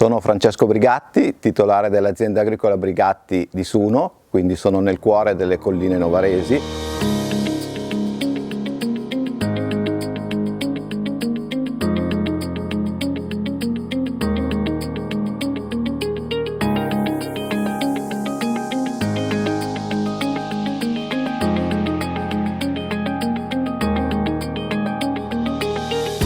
Sono Francesco Brigatti, titolare dell'azienda agricola Brigatti di Suno, quindi sono nel cuore delle colline novaresi.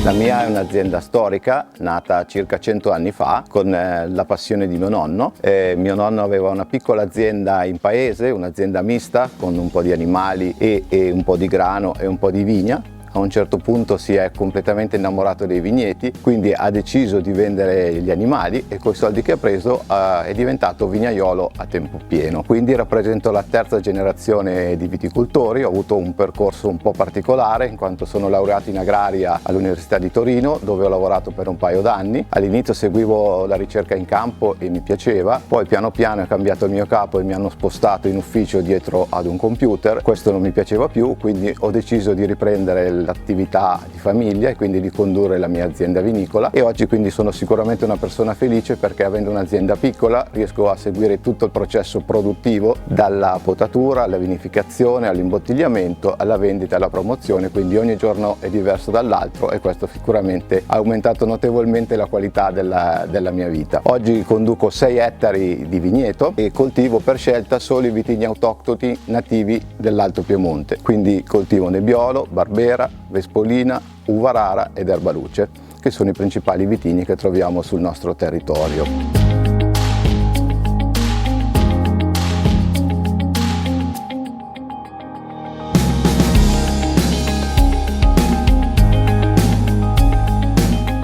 La mia è un'azienda storica, nata circa 100 anni fa, con la passione di mio nonno. Mio nonno aveva una piccola azienda in paese, un'azienda mista, con un po' di animali e un po' di grano e un po' di vigna. A un certo punto si è completamente innamorato dei vigneti, quindi ha deciso di vendere gli animali e con i soldi che ha preso è diventato vignaiolo a tempo pieno. Quindi rappresento la terza generazione di viticoltori. Ho avuto un percorso un po' particolare in quanto sono laureato in agraria all'Università di Torino, dove ho lavorato per un paio d'anni. All'inizio seguivo la ricerca in campo e mi piaceva, poi piano piano è cambiato il mio capo e mi hanno spostato in ufficio dietro ad un computer. Questo non mi piaceva più, quindi ho deciso di riprendere l'attività di famiglia e quindi di condurre la mia azienda vinicola, e oggi quindi sono sicuramente una persona felice perché, avendo un'azienda piccola, riesco a seguire tutto il processo produttivo, dalla potatura alla vinificazione, all'imbottigliamento, alla vendita, alla promozione, quindi ogni giorno è diverso dall'altro e questo sicuramente ha aumentato notevolmente la qualità della mia vita. Oggi conduco 6 ettari di vigneto e coltivo per scelta solo i vitigni autoctoni nativi dell'Alto Piemonte, quindi coltivo Nebbiolo, Barbera, Vespolina, Uva Rara ed Erbaluce, che sono i principali vitigni che troviamo sul nostro territorio.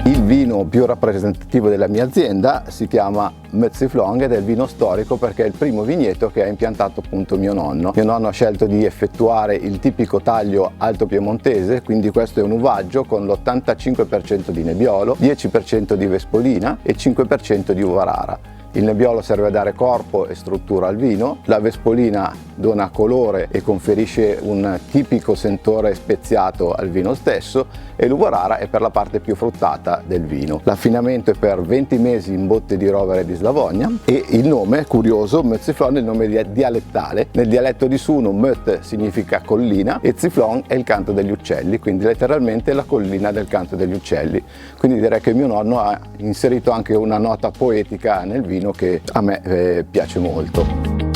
Il vino più rappresentativo della mia azienda si chiama Mütziflon ed è il vino storico perché è il primo vigneto che ha impiantato appunto mio nonno. Mio nonno ha scelto di effettuare il tipico taglio alto piemontese, quindi questo è un uvaggio con l'85% di Nebbiolo, 10% di Vespolina e 5% di Uva Rara. Il Nebbiolo serve a dare corpo e struttura al vino, la Vespolina dona colore e conferisce un tipico sentore speziato al vino stesso, e l'Uva Rara è per la parte più fruttata del vino. L'affinamento è per 20 mesi in botte di rovere di Slavogna e il nome, curioso, Mütziflon è il nome dialettale. Nel dialetto di Suno Möt significa collina e Ziflon è il canto degli uccelli, quindi letteralmente la collina del canto degli uccelli. Quindi direi che mio nonno ha inserito anche una nota poetica nel vino che a me piace molto.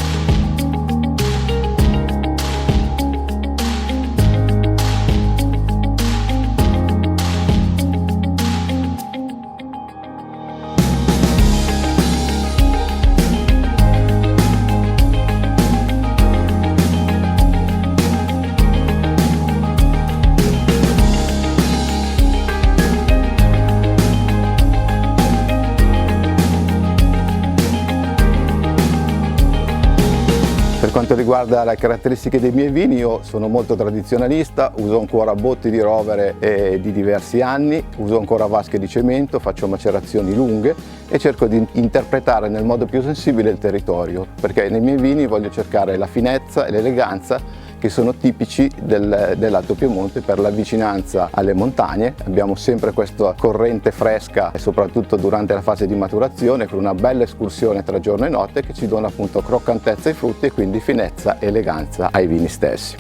Per quanto riguarda le caratteristiche dei miei vini, io sono molto tradizionalista, uso ancora botti di rovere di diversi anni, uso ancora vasche di cemento, faccio macerazioni lunghe e cerco di interpretare nel modo più sensibile il territorio, perché nei miei vini voglio cercare la finezza e l'eleganza che sono tipici dell'Alto Piemonte per la vicinanza alle montagne. Abbiamo sempre questa corrente fresca, soprattutto durante la fase di maturazione, con una bella escursione tra giorno e notte che ci dona appunto croccantezza ai frutti e quindi finezza e eleganza ai vini stessi.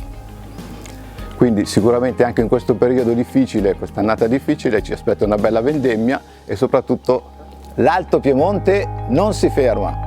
Quindi sicuramente anche in questo periodo difficile, quest'annata difficile, ci aspetta una bella vendemmia e soprattutto l'Alto Piemonte non si ferma.